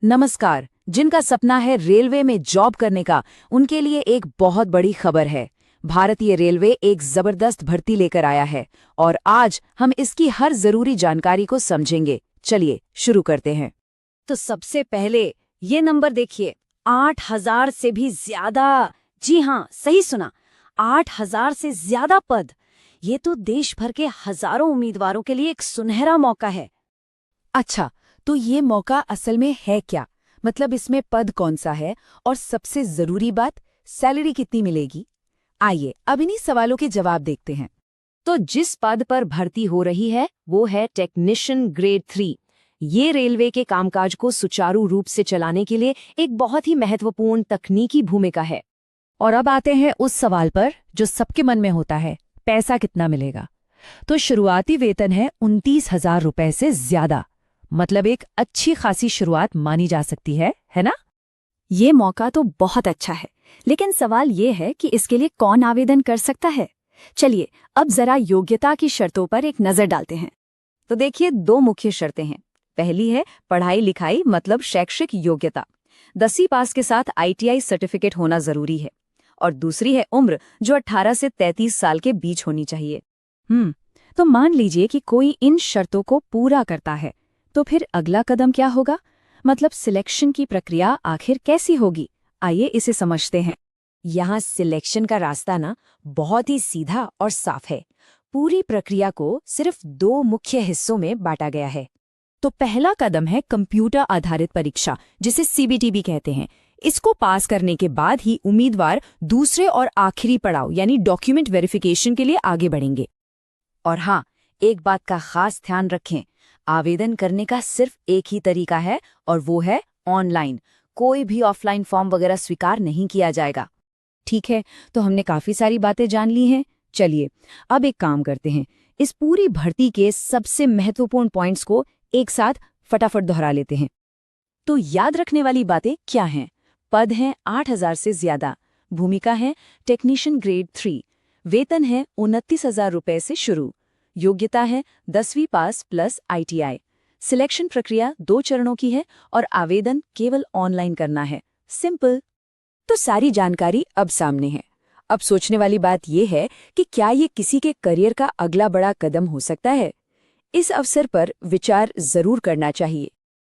नमस्कार। जिनका सपना है रेलवे में जॉब करने का, उनके लिए एक बहुत बड़ी खबर है। भारतीय रेलवे एक जबरदस्त भर्ती लेकर आया है और आज हम इसकी हर जरूरी जानकारी को समझेंगे। चलिए शुरू करते हैं। तो सबसे पहले ये नंबर देखिए, 8,000 से भी ज्यादा। जी हाँ, सही सुना, 8,000 से ज्यादा पद। ये तो देश भर के हजारों उम्मीदवारों के लिए एक सुनहरा मौका है। अच्छा, तो ये मौका असल में है क्या? मतलब इसमें पद कौन सा है और सबसे जरूरी बात, सैलरी कितनी मिलेगी? आइए अब इन्हीं सवालों के जवाब देखते हैं। तो जिस पद पर भर्ती हो रही है वो है टेक्नीशियन ग्रेड 3। ये रेलवे के कामकाज को सुचारू रूप से चलाने के लिए एक बहुत ही महत्वपूर्ण तकनीकी भूमिका है। और अब आते हैं उस सवाल पर जो सबके मन में होता है, पैसा कितना मिलेगा? तो शुरुआती वेतन है 29,000 रुपए से ज्यादा। मतलब एक अच्छी खासी शुरुआत मानी जा सकती है ना? ये मौका तो बहुत अच्छा है, लेकिन सवाल ये है कि इसके लिए कौन आवेदन कर सकता है। चलिए अब जरा योग्यता की शर्तों पर एक नजर डालते हैं। तो देखिए, दो मुख्य शर्तें हैं। पहली है पढ़ाई लिखाई, मतलब शैक्षिक योग्यता। 10वीं पास के साथ ITI सर्टिफिकेट होना जरूरी है। और दूसरी है उम्र, जो 18 से 33 साल के बीच होनी चाहिए। तो मान लीजिए कि कोई इन शर्तों को पूरा करता है, तो फिर अगला कदम क्या होगा? मतलब सिलेक्शन की प्रक्रिया आखिर कैसी होगी? आइए इसे समझते हैं। यहाँ सिलेक्शन का रास्ता ना बहुत ही सीधा और साफ है। पूरी प्रक्रिया को सिर्फ 2 मुख्य हिस्सों में बांटा गया है। तो पहला कदम है कंप्यूटर आधारित परीक्षा, जिसे CBT भी कहते हैं। इसको पास करने के बाद ही उम्मीदवार दूसरे और आखिरी पड़ाव यानी डॉक्यूमेंट वेरिफिकेशन के लिए आगे बढ़ेंगे। और हाँ, एक बात का खास ध्यान रखें, आवेदन करने का सिर्फ एक ही तरीका है और वो है ऑनलाइन। कोई भी ऑफलाइन फॉर्म वगैरह स्वीकार नहीं किया जाएगा। ठीक है, तो हमने काफी सारी बातें जान ली हैं। चलिए अब एक काम करते हैं, इस पूरी भर्ती के सबसे महत्वपूर्ण पॉइंट्स को एक साथ फटाफट दोहरा लेते हैं। तो याद रखने वाली बातें क्या हैं? पद हैं 8,000 से ज्यादा, भूमिका है टेक्नीशियन ग्रेड 3, वेतन है 29,000 रुपए से शुरू, योग्यता है 10वीं पास प्लस ITI। सिलेक्शन प्रक्रिया 2 चरणों की है और आवेदन केवल ऑनलाइन करना है। सिंपल। तो सारी जानकारी अब सामने है। अब सोचने वाली बात यह है कि क्या ये किसी के करियर का अगला बड़ा कदम हो सकता है? इस अवसर पर विचार जरूर करना चाहिए।